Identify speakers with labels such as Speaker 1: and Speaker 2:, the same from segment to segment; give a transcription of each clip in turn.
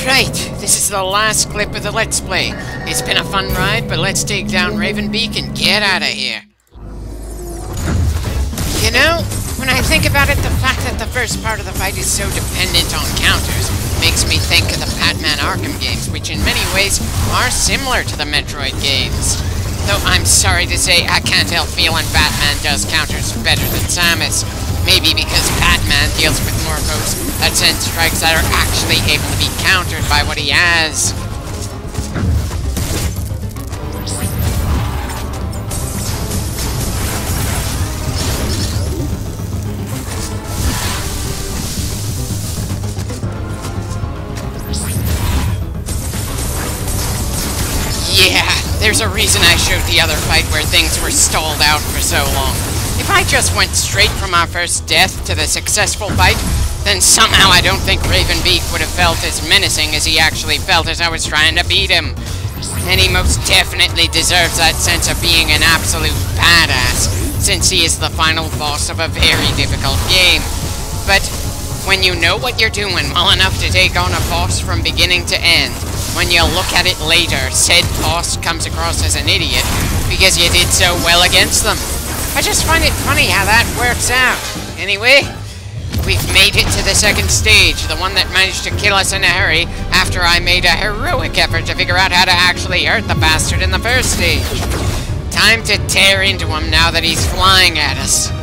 Speaker 1: Right, this is the last clip of the Let's Play. It's been a fun ride, but let's take down Ravenbeak and get out of here. You know, when I think about it, the fact that the first part of the fight is so dependent on counters makes me think of the Batman Arkham games, which in many ways are similar to the Metroid games. Though I'm sorry to say, I can't help feeling Batman does counters better than Samus. Maybe because Batman deals with more foes that send strikes that are actually able to be countered by what he has. Yeah, there's a reason I showed the other fight where things were stalled out for so long. If I just went straight from our first death to the successful fight, then somehow I don't think Ravenbeak would have felt as menacing as he actually felt as I was trying to beat him. And he most definitely deserves that sense of being an absolute badass, since he is the final boss of a very difficult game. But when you know what you're doing well enough to take on a boss from beginning to end, when you look at it later, said boss comes across as an idiot because you did so well against them. I just find it funny how that works out. Anyway, we've made it to the second stage, the one that managed to kill us in a hurry after I made a heroic effort to figure out how to actually hurt the bastard in the first stage. Time to tear into him now that he's flying at us.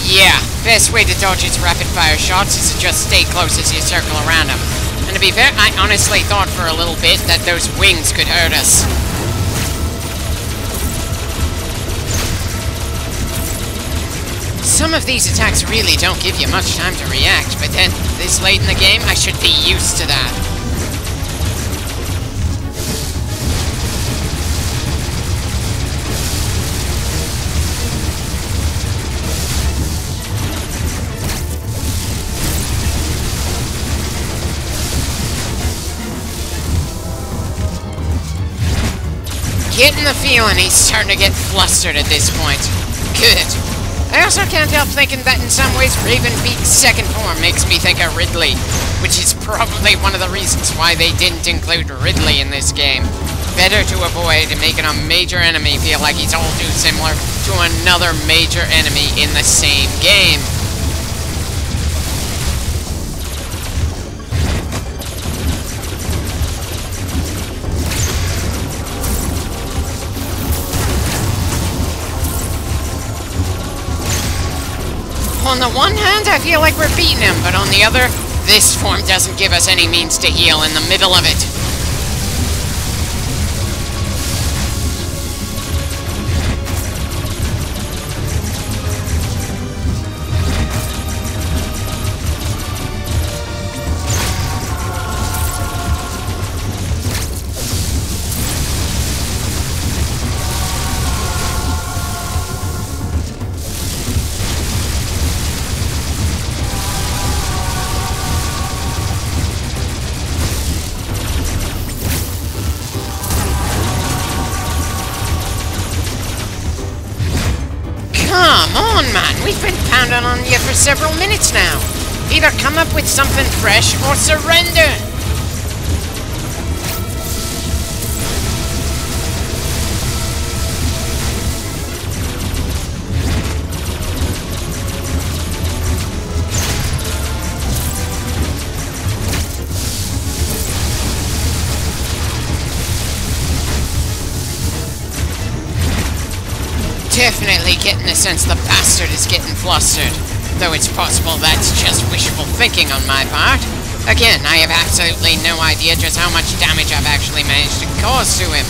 Speaker 1: Yeah, best way to dodge its rapid-fire shots is to just stay close as you circle around him. And to be fair, I honestly thought for a little bit that those wings could hurt us. Some of these attacks really don't give you much time to react, but then, this late in the game, I should be used to that. Getting the feeling he's starting to get flustered at this point. Good. I also can't help thinking that in some ways Ravenbeak's second form makes me think of Ridley, which is probably one of the reasons why they didn't include Ridley in this game. Better to avoid making a major enemy feel like he's all too similar to another major enemy in the same game. On the one hand, I feel like we're beating him, but on the other, this form doesn't give us any means to heal in the middle of it. Come on, man! We've been pounding on you for several minutes now! Either come up with something fresh or surrender! Definitely getting the sense the bastard is getting flustered, though it's possible that's just wishful thinking on my part. Again, I have absolutely no idea just how much damage I've actually managed to cause to him.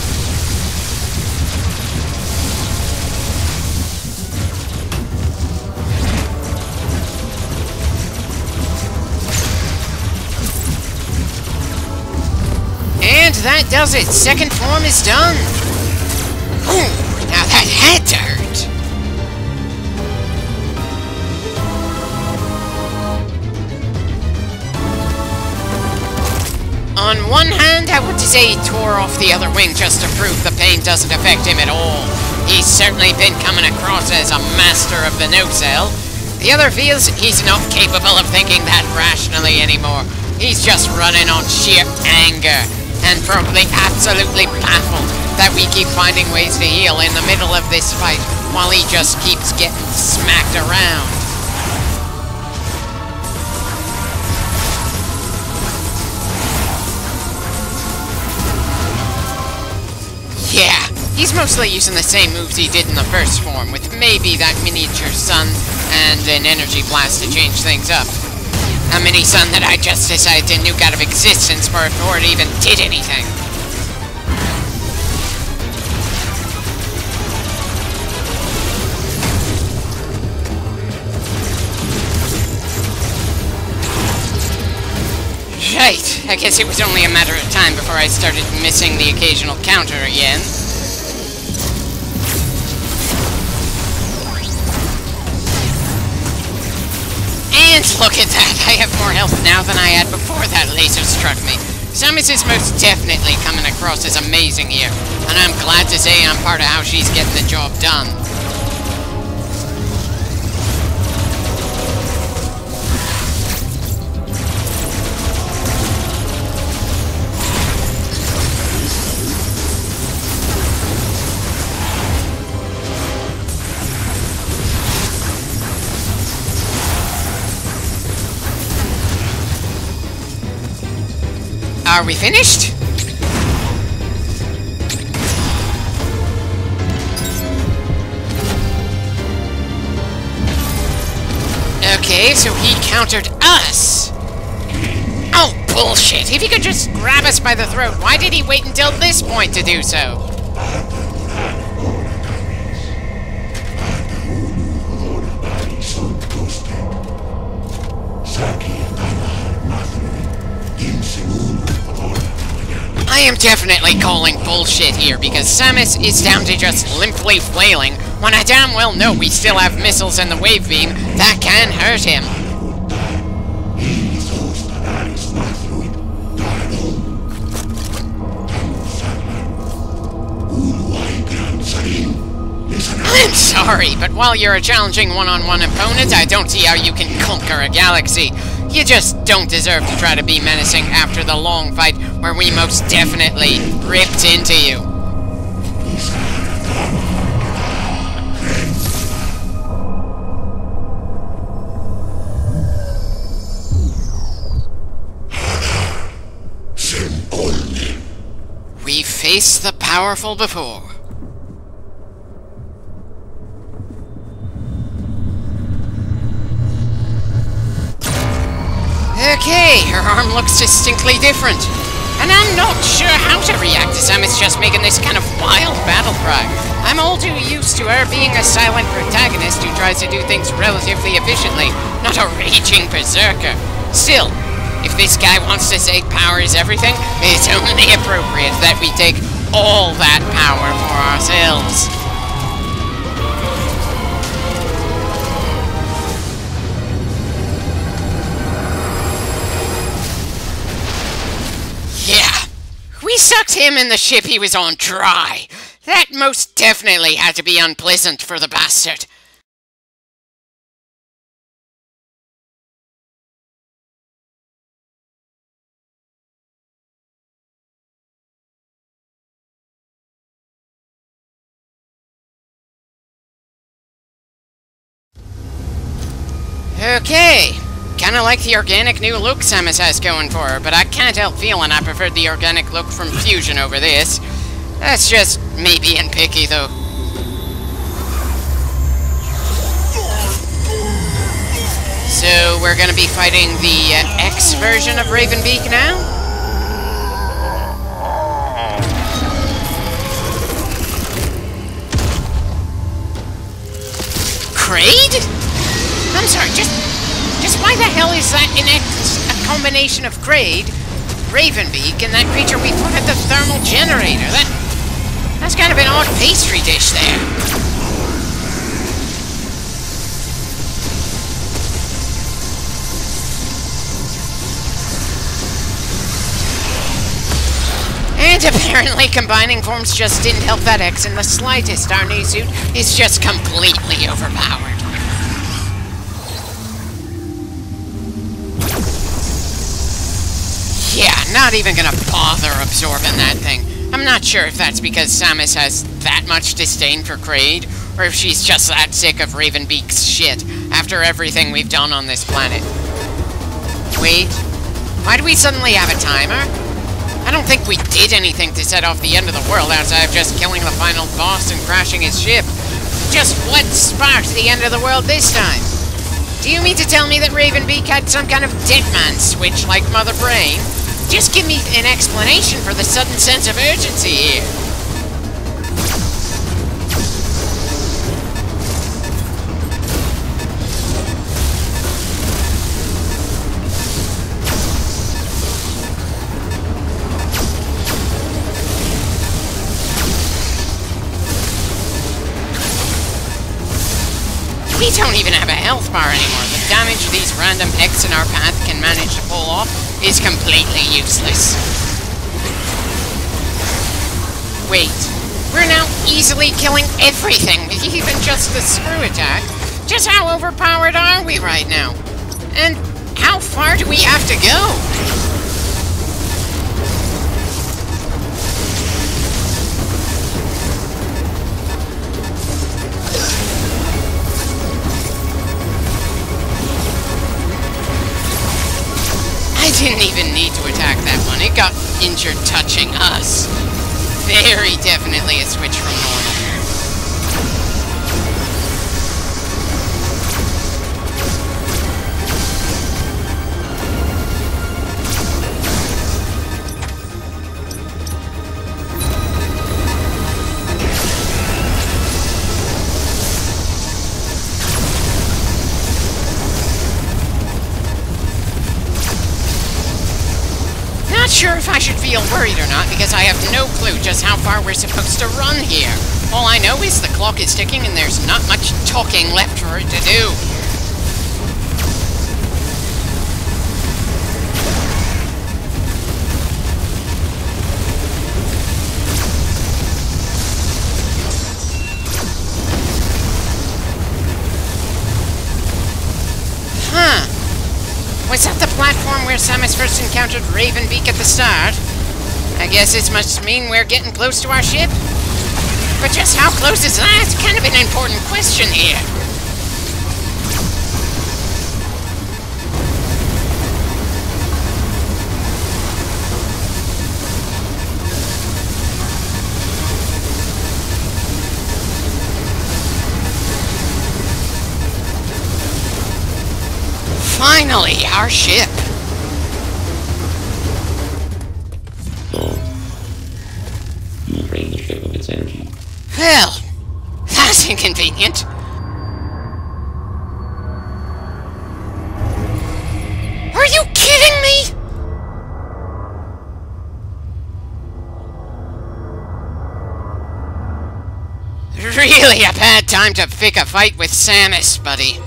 Speaker 1: And that does it. Second form is done. Ooh, now that had to hurt. On one hand, I would say he tore off the other wing just to prove the pain doesn't affect him at all. He's certainly been coming across as a master of the no-sell. The other feels he's not capable of thinking that rationally anymore. He's just running on sheer anger, and probably absolutely baffled that we keep finding ways to heal in the middle of this fight, while he just keeps getting smacked around. Yeah, he's mostly using the same moves he did in the first form, with maybe that miniature sun and an energy blast to change things up. A mini sun that I just decided to nuke out of existence before it even did anything. Right, I guess it was only a matter of time before I started missing the occasional counter again. And look at that, I have more health now than I had before that laser struck me. Samus is most definitely coming across as amazing here, and I'm glad to say I'm part of how she's getting the job done. Are we finished? Okay, so he countered us. Oh, bullshit! If he could just grab us by the throat, why did he wait until this point to do so? I am definitely calling bullshit here, because Samus is down to just limply flailing, when I damn well know we still have missiles and the wave beam that can hurt him. I'm sorry, but while you're a challenging one-on-one opponent, I don't see how you can conquer a galaxy. You just don't deserve to try to be menacing after the long fight where we most definitely ripped into you. We've faced the powerful before. Okay, her arm looks distinctly different. And I'm not sure how to react to Samus just making this kind of wild battle cry. I'm all too used to her being a silent protagonist who tries to do things relatively efficiently, not a raging berserker. Still, if this guy wants to say power is everything, it's only appropriate that we take all that power for ourselves. We sucked him and the ship he was on dry. That most definitely had to be unpleasant for the bastard. Okay. Kinda like the organic new look Samus has going for her, but I can't help feeling I preferred the organic look from Fusion over this. That's just me being picky, though. So, we're gonna be fighting the X version of Ravenbeak now? Kraid? I'm sorry, just why the hell is that in a combination of Kraid, Ravenbeak, and that creature we put at the thermal generator? That's kind of an odd pastry dish there. And apparently combining forms just didn't help that X in the slightest. Our new suit is just completely overpowered. Yeah, not even gonna bother absorbing that thing. I'm not sure if that's because Samus has that much disdain for Kraid, or if she's just that sick of Ravenbeak's shit after everything we've done on this planet. Wait, why do we suddenly have a timer? I don't think we did anything to set off the end of the world outside of just killing the final boss and crashing his ship. Just what sparked the end of the world this time? Do you mean to tell me that Ravenbeak had some kind of Deadman switch like Mother Brain? Just give me an explanation for the sudden sense of urgency here. We don't even have a health bar anymore. The damage these random X in our path can manage to pull off is completely useless. Wait, we're now easily killing everything with even just the screw attack. Just how overpowered are we right now? And how far do we have to go? I didn't even need to attack that one. It got injured touching us. Very definitely a switch from normal. Not sure if I should feel worried or not, because I have no clue just how far we're supposed to run here. All I know is the clock is ticking and there's not much talking left for it to do. Huh. Was that the platform where Samus first encountered Ravenbeak at the start? I guess this must mean we're getting close to our ship. But just how close is that? It's kind of an important question here. Finally, our ship.
Speaker 2: You drained the ship of its energy.
Speaker 1: Well, that's inconvenient. Are you kidding me? Really a bad time to pick a fight with Samus, buddy.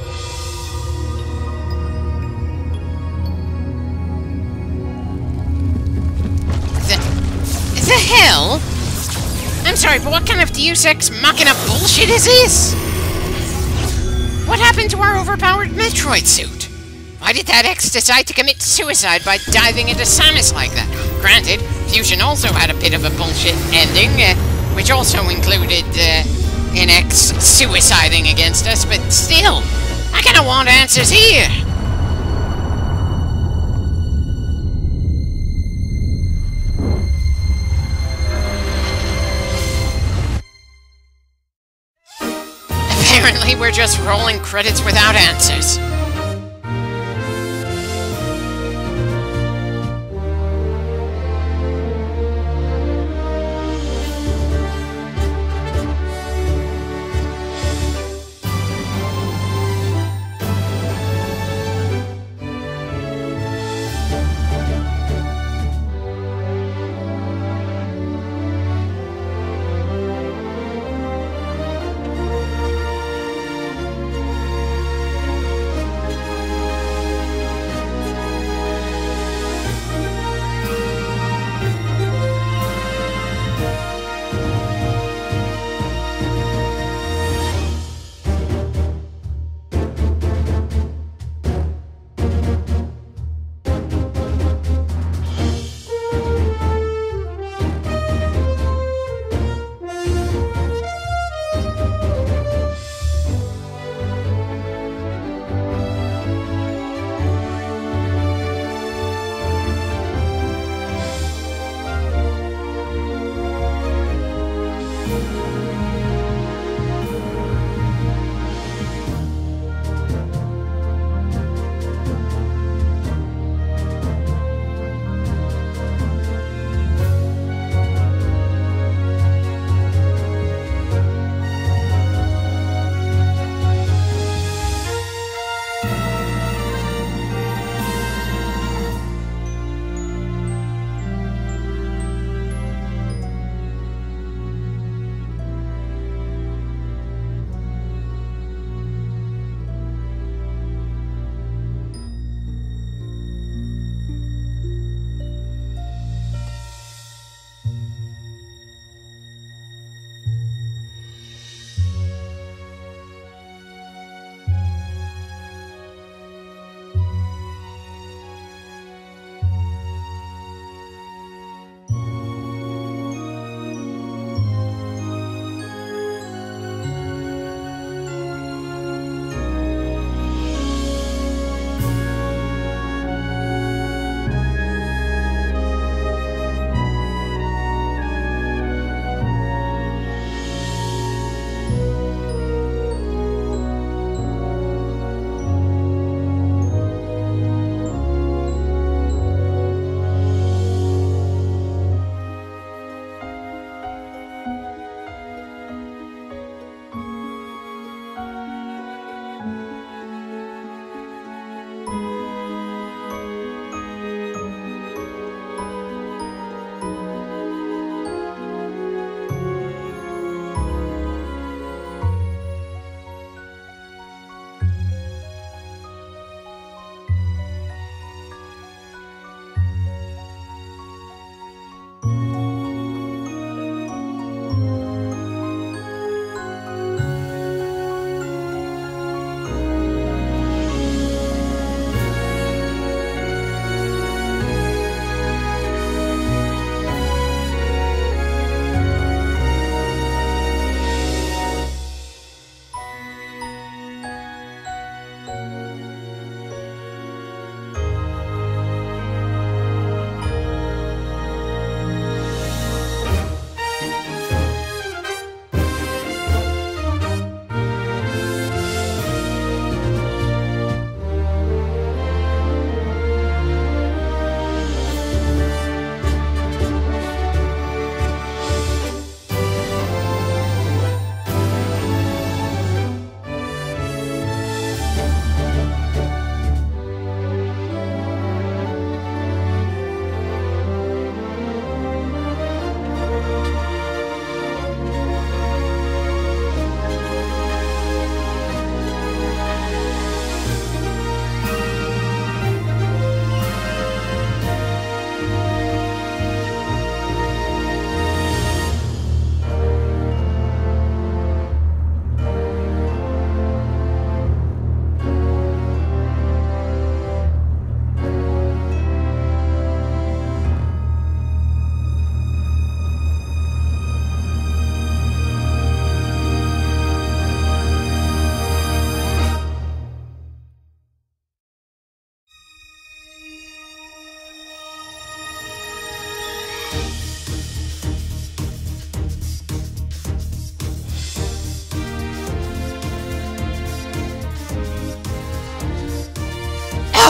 Speaker 1: The hell? I'm sorry, but what kind of Deus Ex Machina bullshit is this? What happened to our overpowered Metroid suit? Why did that X decide to commit suicide by diving into Samus like that? Granted, Fusion also had a bit of a bullshit ending, which also included an X suiciding against us, but still, I kinda want answers here. Apparently, we're just rolling credits without answers.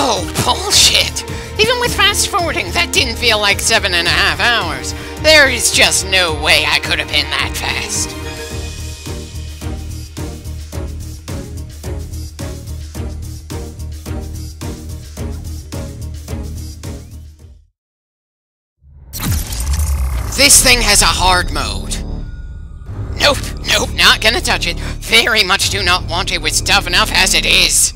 Speaker 1: Oh, bullshit! Even with fast forwarding, that didn't feel like 7.5 hours. There is just no way I could have been that fast. This thing has a hard mode. Nope, not gonna touch it. Very much do not want it. It's tough enough as it is.